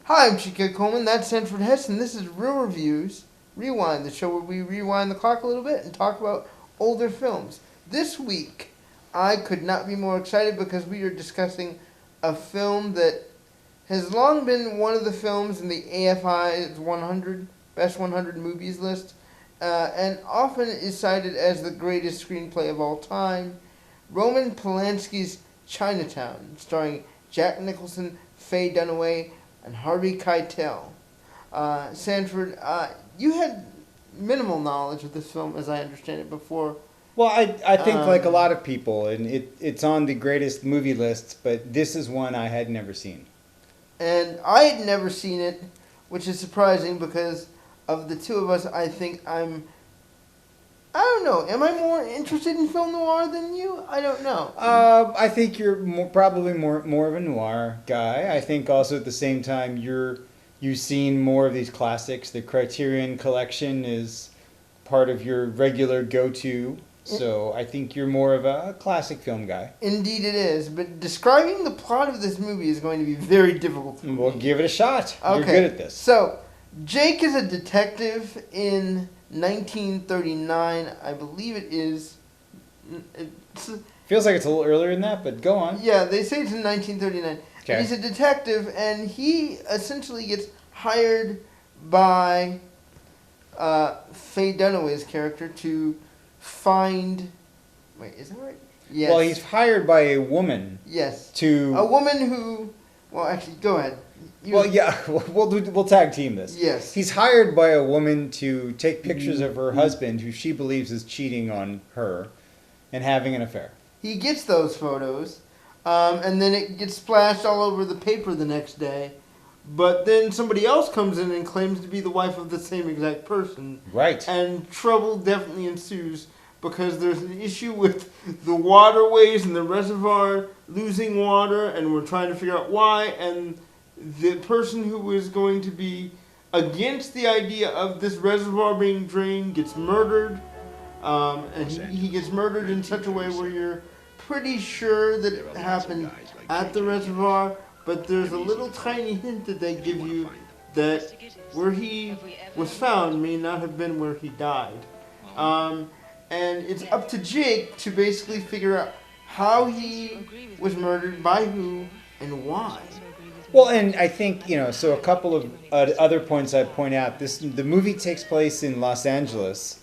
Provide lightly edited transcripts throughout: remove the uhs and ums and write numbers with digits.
Hi, I'm Chike Coleman. That's Sanford Hess, and this is Real Reviews Rewind, the show where we rewind the clock a little bit and talk about older films. This week, I could not be more excited because we are discussing a film that has long been one of the films in the AFI's 100 Best 100 Movies list, and often is cited as the greatest screenplay of all time. Roman Polanski's Chinatown, starring Jack Nicholson, Faye Dunaway, and Harvey Keitel. Sanford, you had minimal knowledge of this film, as I understand it, before. Well, I think like a lot of people, and it's on the greatest movie lists, but this is one I had never seen. And I had never seen it, which is surprising because of the two of us, I think I don't know. Am I more interested in film noir than you? I don't know. I think you're probably more of a noir guy. I think also at the same time you've seen more of these classics. The Criterion Collection is part of your regular go-to. So I think you're more of a classic film guy. Indeed it is. But describing the plot of this movie is going to be very difficult for me. We'll give it a shot. Okay. You're good at this. So, Jake is a detective in 1939, I believe it is. Feels like it's a little earlier than that, but go on. Yeah, they say it's in 1939. Okay. He's a detective, and he essentially gets hired by Faye Dunaway's character to find... Wait, is that right? Yes. Well, he's hired by a woman. Yes. To... A woman who... Well, actually, go ahead. Well, yeah, we'll tag team this. Yes. He's hired by a woman to take pictures of her husband, who she believes is cheating on her and having an affair. He gets those photos, and then it gets splashed all over the paper the next day. But then somebody else comes in and claims to be the wife of the same exact person. Right. And trouble definitely ensues because there's an issue with the waterways and the reservoir losing water, and we're trying to figure out why, and the person who is going to be against the idea of this reservoir being drained gets murdered, and he gets murdered in such a way where you're pretty sure that it happened at the reservoir, but there's a little tiny hint that they give you that where he was found may not have been where he died. And it's up to Jake to basically figure out how he was murdered, by who, and why. Well, and I think, so a couple of other points I'd point out. The movie takes place in Los Angeles,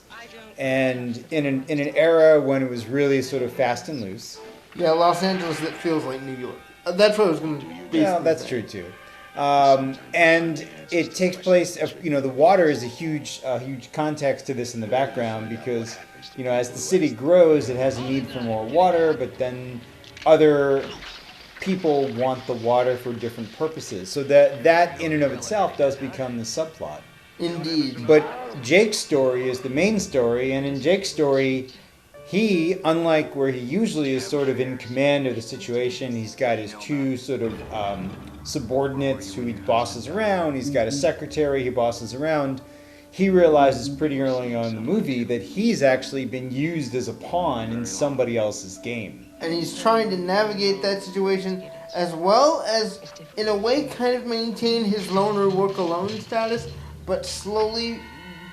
and in an era when it was really sort of fast and loose. Yeah, Los Angeles, that feels like New York. That's what I was going to basically Yeah, that's say. true, too. And it takes place, the water is a huge context to this in the background because, as the city grows, it has a need for more water, but then other people want the water for different purposes. So that in and of itself does become the subplot. Indeed. But Jake's story is the main story, and in Jake's story, he, unlike where he usually is sort of in command of the situation, he's got his two sort of subordinates who he bosses around, he's got a secretary he bosses around. He realizes pretty early on in the movie that he's actually been used as a pawn in somebody else's game. And he's trying to navigate that situation as well as, in a way, kind of maintain his loner work-alone status, but slowly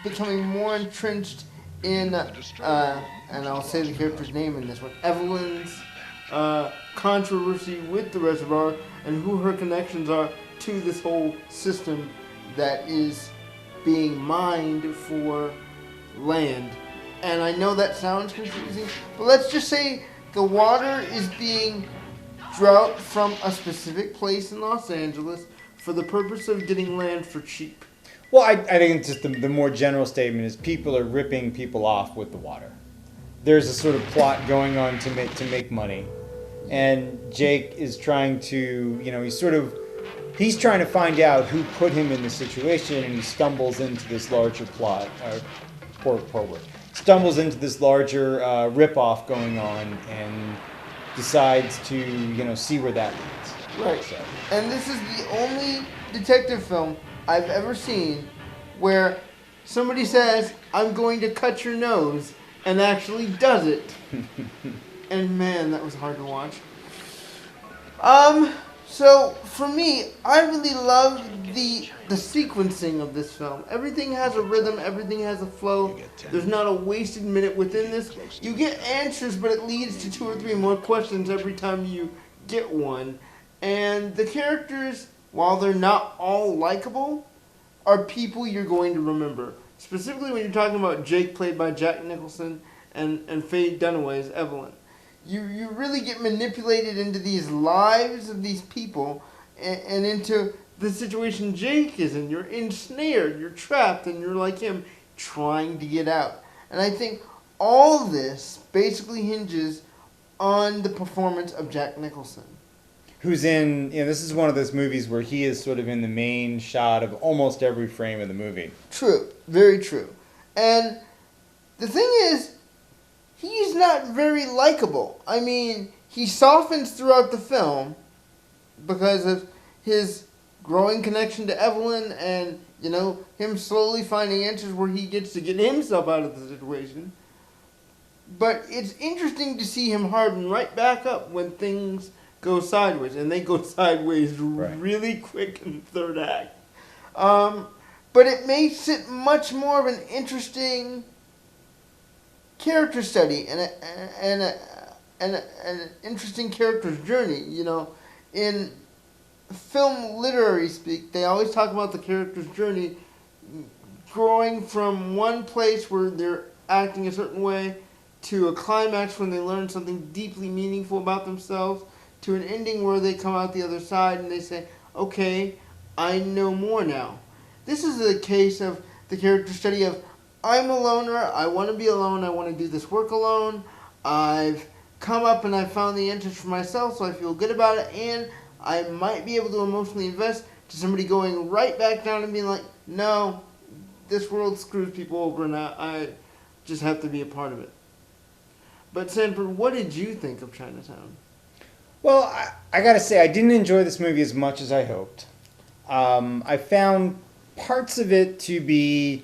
becoming more entrenched in, and I'll say the character's name in this one, Evelyn's controversy with the reservoir and who her connections are to this whole system that is being mined for land. And I know that sounds confusing, but let's just say the water is being drought from a specific place in Los Angeles for the purpose of getting land for cheap. Well, I think it's just the more general statement is people are ripping people off with the water. There's a sort of plot going on to make money, and Jake is trying to, he's trying to find out who put him in this situation, and he stumbles into this larger plot. Poor word. Stumbles into this larger rip-off going on, and decides to, see where that leads. Right. So. And this is the only detective film I've ever seen where somebody says, "I'm going to cut your nose," and actually does it. And man, that was hard to watch. So for me, I really loved the sequencing of this film. Everything has a rhythm, everything has a flow. There's not a wasted minute within this. You get answers, but it leads to 2 or 3 more questions every time you get one. And the characters, while they're not all likable, are people you're going to remember. Specifically when you're talking about Jake, played by Jack Nicholson, and Faye Dunaway as Evelyn. You really get manipulated into these lives of these people and into the situation Jake is in. You're ensnared, you're trapped, and you're like him, trying to get out. And I think all this basically hinges on the performance of Jack Nicholson. Who's in, this is one of those movies where he is sort of in the main shot of almost every frame of the movie. True, very true. And the thing is, he's not very likable. I mean, he softens throughout the film because of his growing connection to Evelyn and, him slowly finding answers where he gets to get himself out of the situation. But it's interesting to see him harden right back up when things go sideways. And they go sideways really quick in the third act. But it makes it much more of an interesting character study and an interesting character's journey. In film literary speak, they always talk about the character's journey growing from one place where they're acting a certain way to a climax when they learn something deeply meaningful about themselves, to an ending where they come out the other side and they say, okay, I know more now. This is a case of the character study of, I'm a loner, I want to be alone, I want to do this work alone, I've come up and I've found the answers for myself, so I feel good about it, and I might be able to emotionally invest, to somebody going right back down and being like, no, this world screws people over and I just have to be a part of it. But Sanford, what did you think of Chinatown? Well, I gotta say, I didn't enjoy this movie as much as I hoped. I found parts of it to be,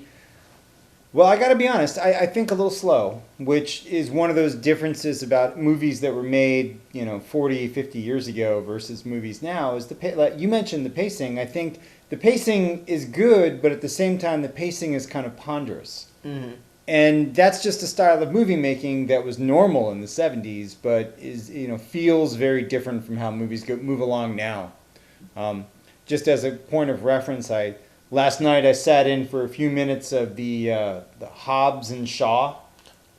well, I gotta be honest, I think a little slow, which is one of those differences about movies that were made, 40, 50 years ago versus movies now, is like you mentioned the pacing. I think the pacing is good, but at the same time, the pacing is kind of ponderous. Mm-hmm. And that's just a style of movie making that was normal in the 70s, but is feels very different from how movies move along now. Just as a point of reference, last night I sat in for a few minutes of the Hobbs and Shaw.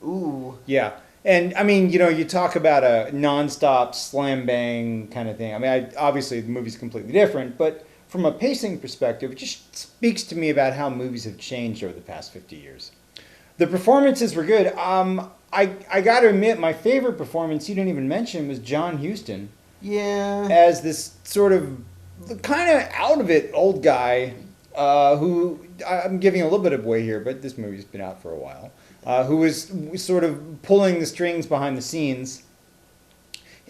Ooh. Yeah, and I mean, you talk about a nonstop slam bang kind of thing. I mean, obviously the movie's completely different, but from a pacing perspective, it just speaks to me about how movies have changed over the past 50 years. The performances were good. I got to admit, my favorite performance you didn't even mention was John Huston. Yeah. As this sort of kind of out of it old guy who, I'm giving a little bit of away here, but this movie's been out for a while, who was sort of pulling the strings behind the scenes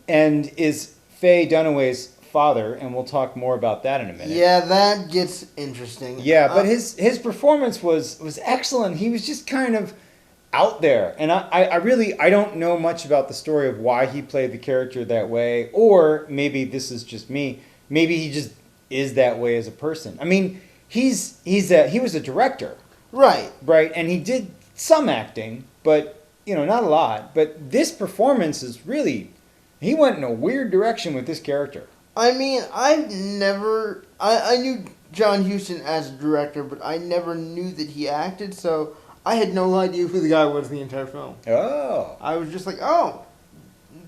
and is Faye Dunaway's father, and we'll talk more about that in a minute. Yeah, that gets interesting. Yeah, but his performance was excellent. He was just kind of out there, and I don't know much about the story of why he played the character that way, or maybe this is just me. Maybe he just is that way as a person. I mean, he was a director, right, and he did some acting, but not a lot. But this performance is really, he went in a weird direction with this character. I mean, I knew John Huston as a director, but I never knew that he acted, so I had no idea who the guy was the entire film. Oh. I was just like, oh,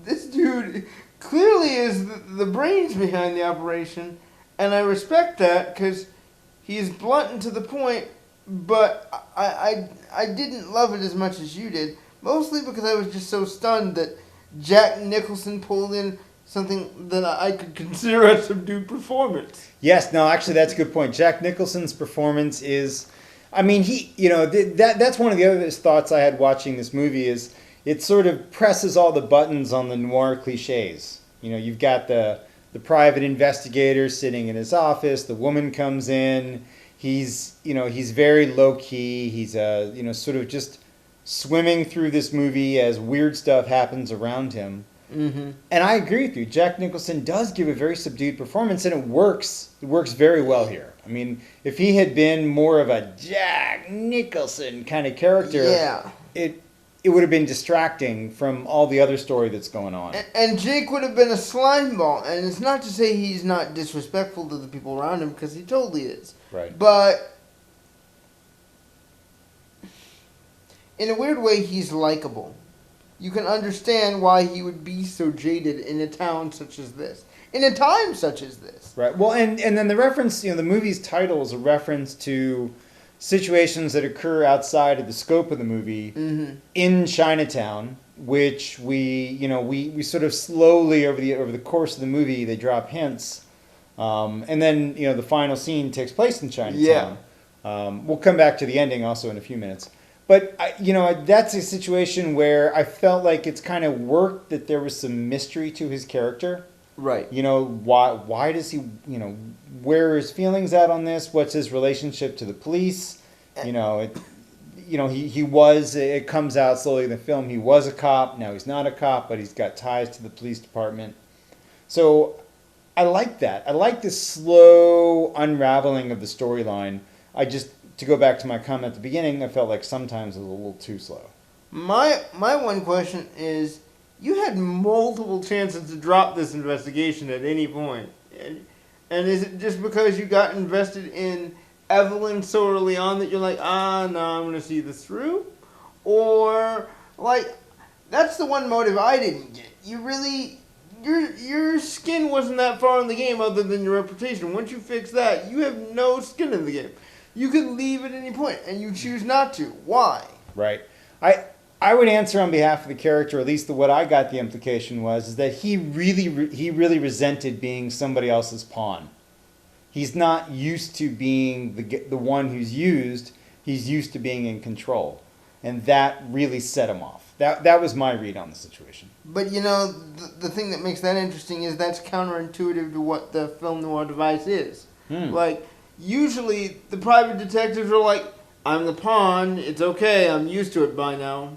this dude clearly is the brains behind the operation, and I respect that because he's blunt and to the point, but I didn't love it as much as you did, mostly because I was just so stunned that Jack Nicholson pulled in something that I could consider a subdued performance. Yes, no, actually that's a good point. Jack Nicholson's performance is, I mean, that's one of the other thoughts I had watching this movie is it sort of presses all the buttons on the noir cliches. You've got the private investigator sitting in his office, the woman comes in, he's very low key, he's sort of just swimming through this movie as weird stuff happens around him. Mm-hmm. And I agree with you. Jack Nicholson does give a very subdued performance, and it works. It works very well here. I mean, if he had been more of a Jack Nicholson kind of character, Yeah. it would have been distracting from all the other story that's going on. And Jake would have been a slime ball. And it's not to say he's not disrespectful to the people around him, because he totally is. Right. But in a weird way, he's likable. You can understand why he would be so jaded in a town such as this. In a time such as this. Right. Well, and then the reference, the movie's title is a reference to situations that occur outside of the scope of the movie in Chinatown, which we sort of slowly over the course of the movie they drop hints, and then the final scene takes place in Chinatown. Yeah. We'll come back to the ending also in a few minutes, but that's a situation where I felt like it's kind of worked that there was some mystery to his character. Right. Why does he, where are his feelings at on this? What's his relationship to the police? He was, it comes out slowly in the film, he was a cop. Now he's not a cop, but he's got ties to the police department. So I like that. I like this slow unraveling of the storyline. To go back to my comment at the beginning, I felt like sometimes it was a little too slow. My one question is, you had multiple chances to drop this investigation at any point. And is it just because you got invested in Evelyn so early on that you're like, no, I'm going to see this through? Or, that's the one motive I didn't get. You really, your skin wasn't that far in the game other than your reputation. Once you fix that, you have no skin in the game. You could leave at any point, and you choose not to. Why? Right. I would answer on behalf of the character, at least what I got the implication was, is that he really resented being somebody else's pawn. He's not used to being the one who's used. He's used to being in control. And that really set him off. That was my read on the situation. But, the thing that makes that interesting is that's counterintuitive to what the film noir device is. Usually the private detectives are like, I'm the pawn, it's okay, I'm used to it by now.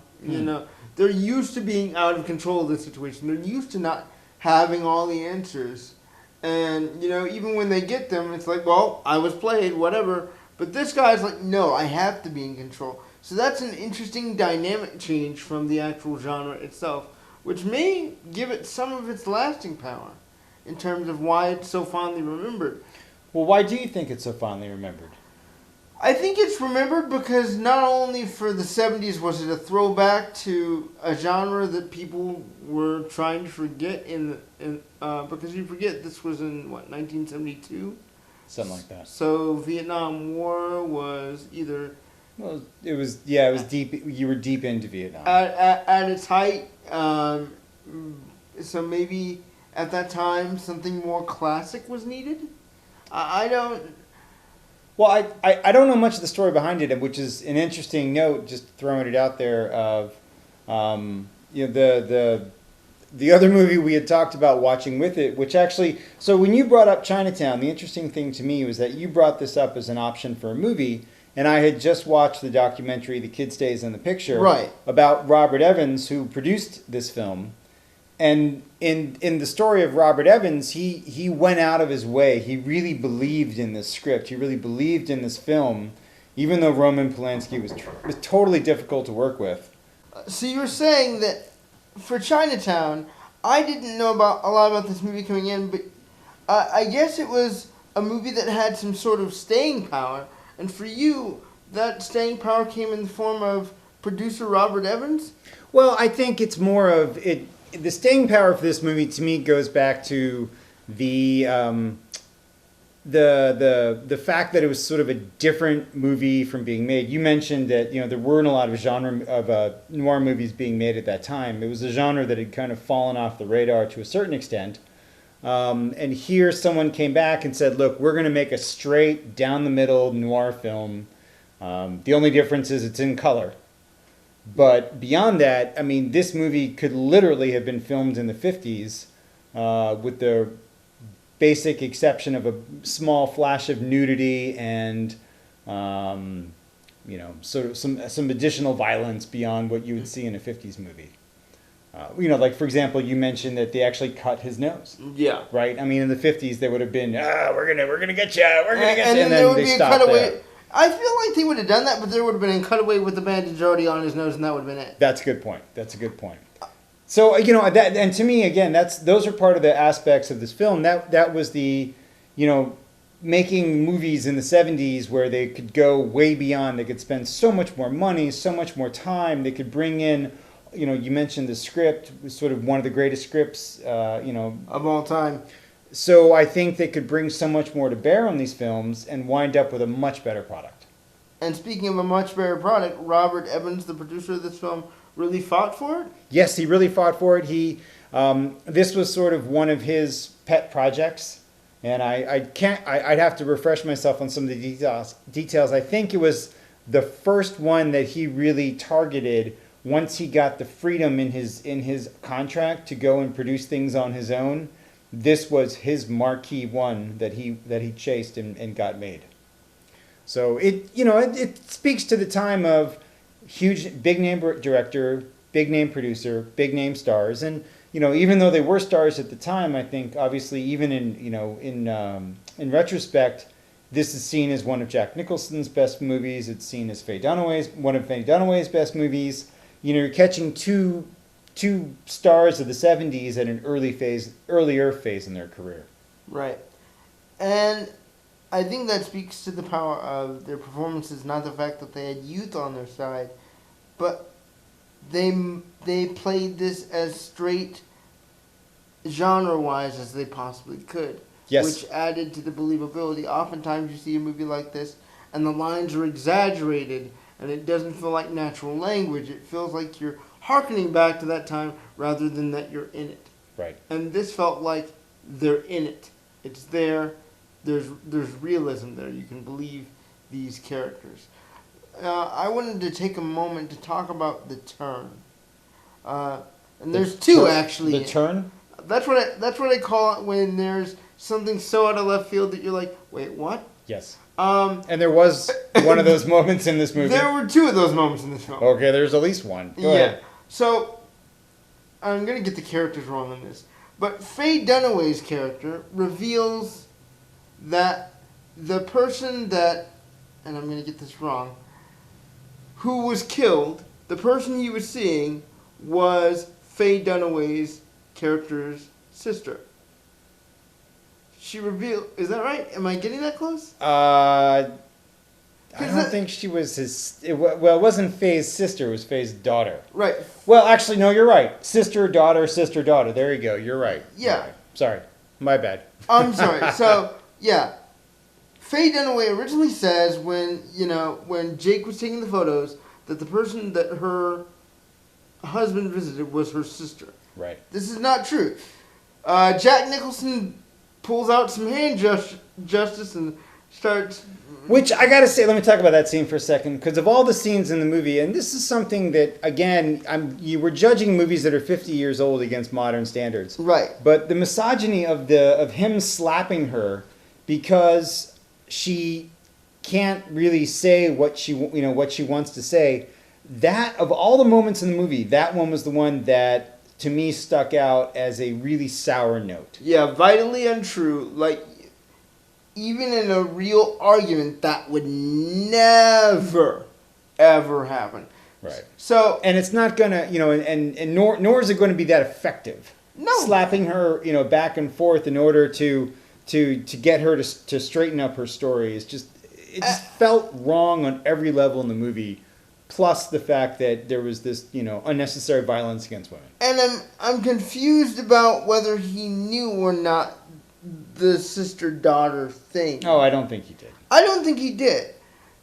They're used to being out of control of the situation. They're used to not having all the answers. And, even when they get them, it's like, well, I was played, whatever. But this guy's like, no, I have to be in control. So that's an interesting dynamic change from the actual genre itself, which may give it some of its lasting power in terms of why it's so fondly remembered. Well, why do you think it's so fondly remembered? I think it's remembered because not only for the 70s was it a throwback to a genre that people were trying to forget because you forget this was in 1972? Something like that. So Vietnam War was either... Well, it was deep. You were deep into Vietnam. At its height, so maybe at that time something more classic was needed? I don't... Well, I don't know much of the story behind it, which is an interesting note, just throwing it out there, of the other movie we had talked about watching with it, which actually, so when you brought up Chinatown, the interesting thing to me was that you brought this up as an option for a movie, and I had just watched the documentary The Kid Stays in the Picture about Robert Evans, who produced this film. And in the story of Robert Evans, he went out of his way. He really believed in this script. He really believed in this film, even though Roman Polanski was totally difficult to work with. So you're saying that for Chinatown, I didn't know a lot about this movie coming in, but I guess it was a movie that had some sort of staying power. And for you, that staying power came in the form of producer Robert Evans? Well, I think it's more of it. The staying power for this movie, to me, goes back to the fact that it was sort of a different movie from being made. You mentioned that there weren't a lot of genre of noir movies being made at that time. It was a genre that had kind of fallen off the radar to a certain extent. And here, someone came back and said, "Look, we're going to make a straight down the middle noir film. The only difference is it's in color." But beyond that, I mean, this movie could literally have been filmed in the 50s with the basic exception of a small flash of nudity and, sort of some additional violence beyond what you would see in a 50s movie. Like for example, you mentioned that they actually cut his nose. Yeah. Right. I mean, in the 50s, they would have been, we're gonna get you, we're gonna get you, And then there would they be a stopped cutaway. there. I feel like they would have done that, but there would have been a cutaway with the bandage already on his nose, and that would have been it. That's a good point. So that, and to me again, those are part of the aspects of this film. That was the, making movies in the 70s where they could go way beyond. They could spend so much more money, so much more time. They could bring in, you mentioned the script was sort of one of the greatest scripts, of all time. So I think they could bring so much more to bear on these films and wind up with a much better product. And speaking of a much better product, Robert Evans, the producer of this film, really fought for it? Yes, he really fought for it. This was sort of one of his pet projects, and I'd have to refresh myself on some of the details. I think it was the first one that he really targeted once he got the freedom in his contract to go and produce things on his own. This was his marquee one that he chased and got made. So it speaks to the time of huge big name director, big name producer, big name stars, and even though they were stars at the time, I think obviously even in retrospect, this is seen as one of Jack Nicholson's best movies. It's seen as one of Faye Dunaway's best movies. You're catching two stars of the 70s at an earlier phase in their career. Right. And I think that speaks to the power of their performances, not the fact that they had youth on their side, but they played this as straight genre-wise as they possibly could. Yes. Which added to the believability. Oftentimes you see a movie like this and the lines are exaggerated and it doesn't feel like natural language. It feels like you're hearkening back to that time rather than that you're in it. Right. And this felt like they're in it. It's there. There's realism there. You can believe these characters. I wanted to take a moment to talk about the turn. And there's two actually. The turn? That's what I call it when there's something so out of left field that you're like, wait, what? Yes. And there was one of those moments in this movie. There were two of those moments in this film. Okay, there's at least one. Go ahead. So, I'm going to get the characters wrong on this. But Faye Dunaway's character reveals that the person that, and I'm going to get this wrong, who was killed, the person he was seeing was Faye Dunaway's character's sister. She revealed, is that right? Am I getting that close? I don't think she was his. It wasn't Faye's sister. It was Faye's daughter. Right. Well, actually, no. You're right. Sister, daughter. There you go. You're right. Yeah. You're right. Sorry, my bad. I'm sorry. So yeah, Faye Dunaway originally says when Jake was taking the photos that the person that her husband visited was her sister. Right. This is not true. Jack Nicholson pulls out some hand justice and starts. Which I gotta say, let me talk about that scene for a second, because of all the scenes in the movie, and this is something that, again, you were judging movies that are 50 years old against modern standards. Right. But the misogyny of him slapping her because she can't really say what she wants to say. That, of all the moments in the movie, that one was the one that to me stuck out as a really sour note. Yeah, vitally untrue. Like, even in a real argument, that would never, ever happen. Right. So, and it's not gonna, and nor is it going to be that effective. No. Slapping her, back and forth in order to get her to straighten up her story is just felt wrong on every level in the movie. Plus the fact that there was this, unnecessary violence against women. And I'm confused about whether he knew or not the sister-daughter thing. Oh, I don't think he did. I don't think he did.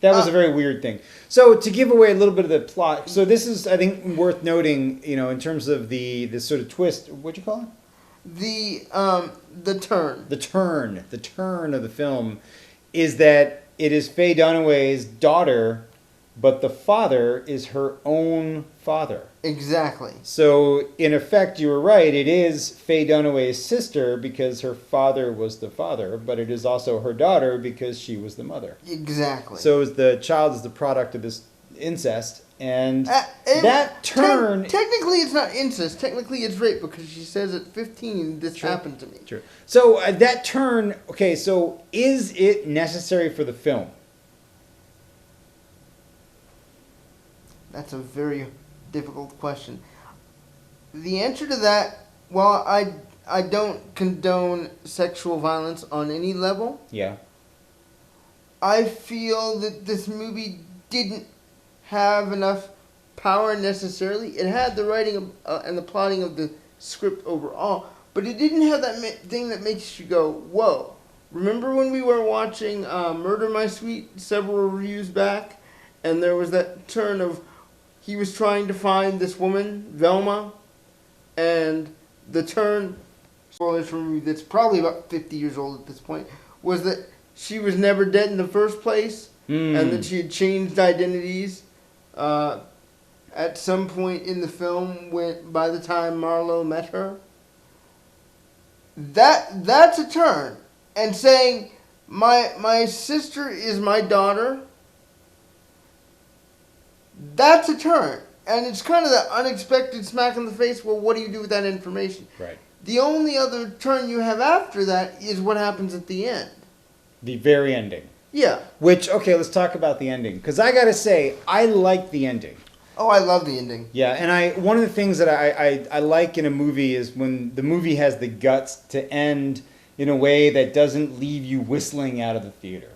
That was a very weird thing. So to give away a little bit of the plot, so this is, I think, worth noting, in terms of the sort of twist. What'd you call it? The turn. The turn of the film is that it is Faye Dunaway's daughter, but the father is her own father. Exactly. So, in effect, you were right. It is Faye Dunaway's sister because her father was the father, but it is also her daughter because she was the mother. Exactly. So, the child is the product of this incest, and And that turn. technically, it's not incest. Technically, it's rape because she says at 15 this happened to me. True. So that turn. Okay, so is it necessary for the film? That's a very difficult question. The answer to that, while I don't condone sexual violence on any level, Yeah. I feel that this movie didn't have enough power necessarily. It had the writing and the plotting of the script overall, but it didn't have that thing that makes you go, whoa. Remember when we were watching Murder My Sweet several reviews back, and there was that turn of he was trying to find this woman, Velma, and the turn, spoilers from a movie that's probably about 50 years old at this point, was that she was never dead in the first place, and that she had changed identities at some point in the film by the time Marlowe met her. That's a turn. And saying, my sister is my daughter, that's a turn. And it's kind of that unexpected smack in the face, well, what do you do with that information? Right. The only other turn you have after that is what happens at the end. The very ending. Yeah. Which, okay, let's talk about the ending. Because I gotta say, I like the ending. Oh, I love the ending. Yeah, and one of the things that I like in a movie is when the movie has the guts to end in a way that doesn't leave you whistling out of the theater.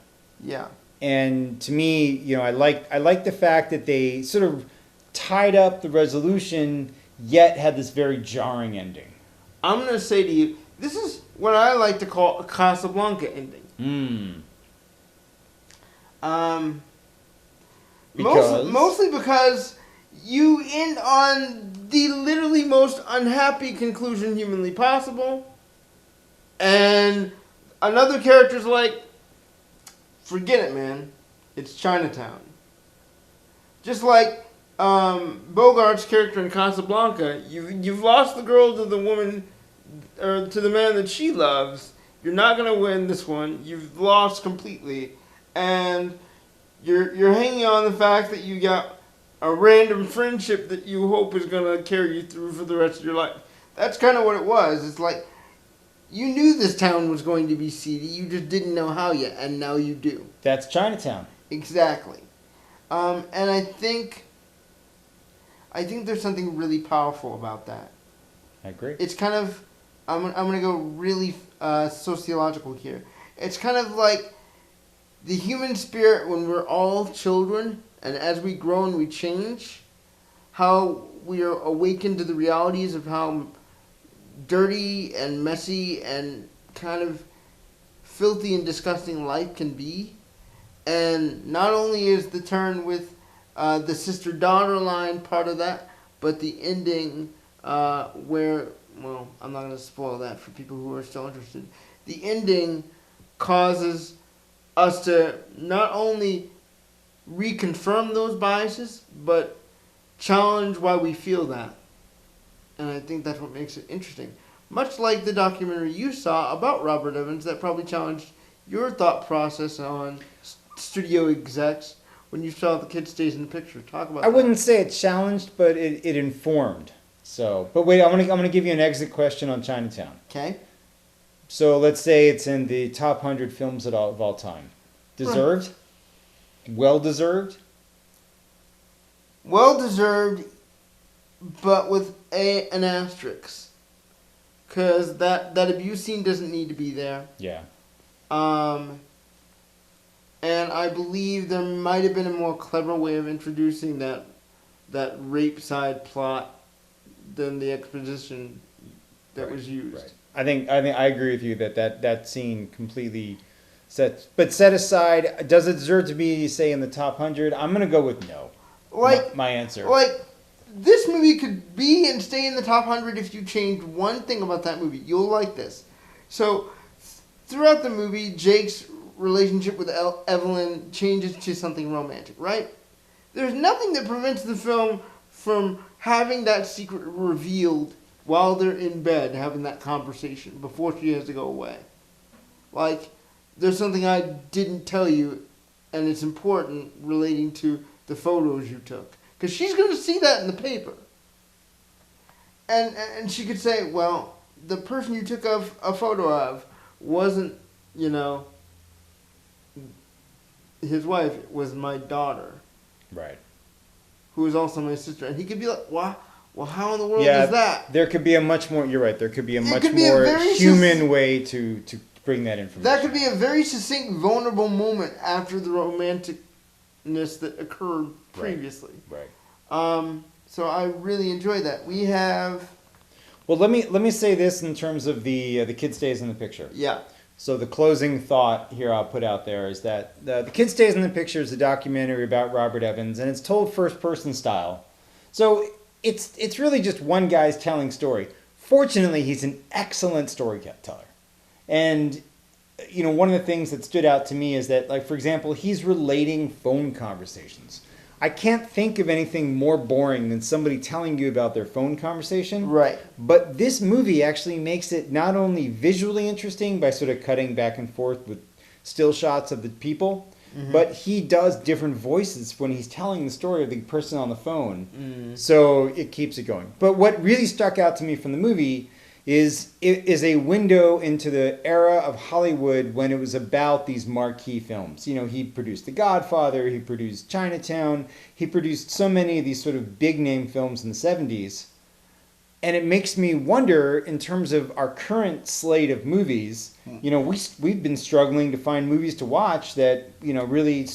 Yeah. And to me, I like the fact that they sort of tied up the resolution, yet had this very jarring ending. I'm going to say to you, this is what I like to call a Casablanca ending. Mostly because you end on the literally most unhappy conclusion humanly possible, and another character's like, forget it, man. It's Chinatown. Just like Bogart's character in Casablanca, you've lost the girl to the woman, or to the man that she loves. You're not gonna win this one. You've lost completely, and you're hanging on the fact that you got a random friendship that you hope is gonna carry you through for the rest of your life. That's kind of what it was. It's like you knew this town was going to be seedy. You just didn't know how yet, and now you do. That's Chinatown. Exactly. And I think there's something really powerful about that. I agree. It's kind of, I'm going to go really sociological here. It's kind of like the human spirit when we're all children, and as we grow and we change, how we are awakened to the realities of how dirty and messy and kind of filthy and disgusting life can be. And not only is the turn with the sister-daughter line part of that, but the ending where, well, I'm not going to spoil that for people who are still interested. The ending causes us to not only reconfirm those biases, but challenge why we feel that. And I think that's what makes it interesting. Much like the documentary you saw about Robert Evans that probably challenged your thought process on studio execs when you saw The Kid Stays in the Picture. Talk about that. I wouldn't say it challenged, but it informed. So, but wait, I'm gonna give you an exit question on Chinatown. Okay. So let's say it's in the top 100 films of all time. Deserved? Well deserved? Well deserved, but with an asterisk. Because that abuse scene doesn't need to be there. Yeah. And I believe there might have been a more clever way of introducing that rape side plot than the exposition that was used. Right. I think I agree with you that scene completely set aside. Does it deserve to be, say, in the top 100? I'm gonna go with no. Like my answer. Like this movie could be and stay in the top 100 if you change one thing about that movie. You'll like this. So throughout the movie, Jake's relationship with Evelyn changes to something romantic, right? There's nothing that prevents the film from having that secret revealed while they're in bed having that conversation before she has to go away. Like, there's something I didn't tell you, and it's important relating to the photos you took. Because she's going to see that in the paper. And she could say, well, the person you took a photo of wasn't, his wife, it was my daughter. Right. Who is also my sister. And he could be like, well, how in the world is that? There could be a much more, you're right, there could be a much more human way to bring that information. That could be a very succinct, vulnerable moment after the romanticness that occurred previously. Right. So I really enjoyed that. We have... Well, let me say this in terms of the kid stays in the picture. Yeah. So the closing thought here I'll put out there is that the kid stays in the picture is a documentary about Robert Evans, and it's told first person style. So it's really just one guy's telling story. Fortunately, he's an excellent storyteller. And one of the things that stood out to me is that, like, for example, he's relating phone conversations. I can't think of anything more boring than somebody telling you about their phone conversation. Right. But this movie actually makes it not only visually interesting by sort of cutting back and forth with still shots of the people, but he does different voices when he's telling the story of the person on the phone. So it keeps it going. But what really stuck out to me from the movie is a window into the era of Hollywood when it was about these marquee films. He produced The Godfather, he produced Chinatown, he produced so many of these sort of big name films in the 70s. And it makes me wonder, in terms of our current slate of movies, we've been struggling to find movies to watch that, really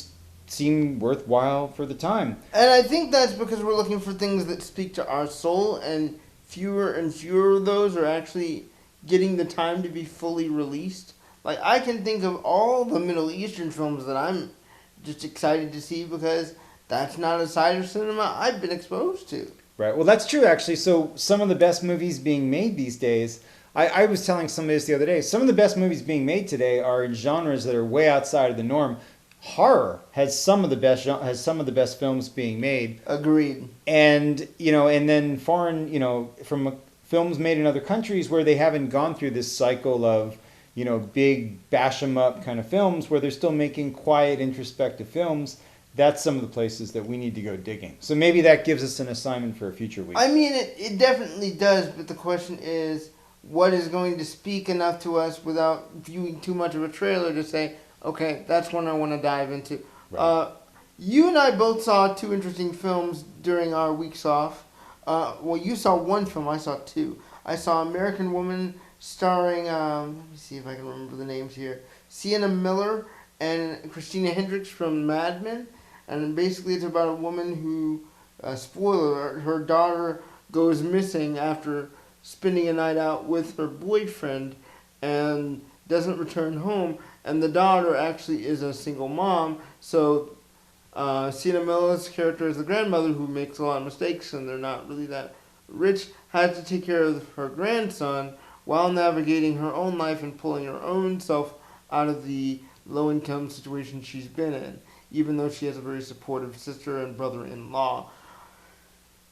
seem worthwhile for the time. And I think that's because we're looking for things that speak to our soul, and fewer and fewer of those are actually getting the time to be fully released. Like, I can think of all the Middle Eastern films that I'm just excited to see because that's not a side of cinema I've been exposed to. Right. Well, that's true, actually. So some of the best movies being made these days, I was telling somebody this the other day, some of the best movies being made today are in genres that are way outside of the norm. Horror has some of the best films being made. Agreed. And and then foreign, from films made in other countries where they haven't gone through this cycle of, big bash 'em up kind of films where they're still making quiet, introspective films. That's some of the places that we need to go digging. So maybe that gives us an assignment for a future week. I mean, it definitely does, but the question is, what is going to speak enough to us without viewing too much of a trailer to say, okay, that's one I want to dive into. Right. You and I both saw 2 interesting films during our weeks off. Well, you saw 1 film, I saw 2. I saw American Woman starring, let me see if I can remember the names here, Sienna Miller and Christina Hendricks from Mad Men. And basically it's about a woman who, spoiler, her daughter goes missing after spending a night out with her boyfriend and doesn't return home. And the daughter actually is a single mom. So Sienna Miller's character is the grandmother who makes a lot of mistakes and they're not really that rich, has to take care of her grandson while navigating her own life and pulling her own self out of the low-income situation she's been in, even though she has a very supportive sister and brother-in-law.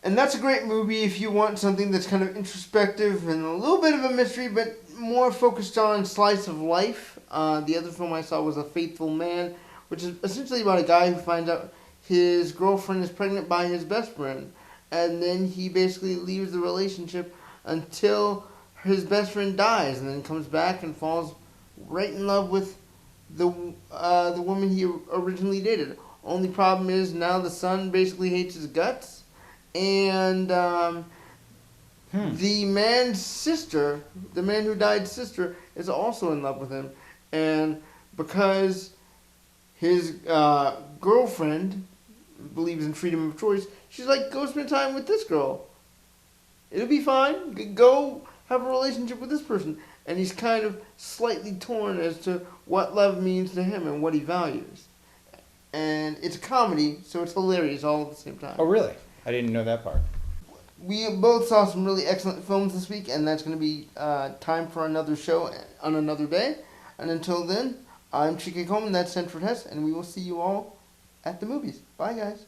And that's a great movie if you want something that's kind of introspective and a little bit of a mystery, but more focused on slice of life. The other film I saw was A Faithful Man, which is essentially about a guy who finds out his girlfriend is pregnant by his best friend, and then he basically leaves the relationship until his best friend dies, and then comes back and falls right in love with the woman he originally dated. Only problem is now the son basically hates his guts, and the man's sister, the man who died's sister, is also in love with him, and because his girlfriend believes in freedom of choice, she's like, go spend time with this girl. It'll be fine. Go have a relationship with this person. And he's kind of slightly torn as to what love means to him and what he values. And it's a comedy, so it's hilarious all at the same time. Oh, really? I didn't know that part. We both saw some really excellent films this week, and that's going to be time for another show on another day. And until then, I'm Chike Sanford, that's Sanford Hess, and we will see you all at the movies. Bye, guys.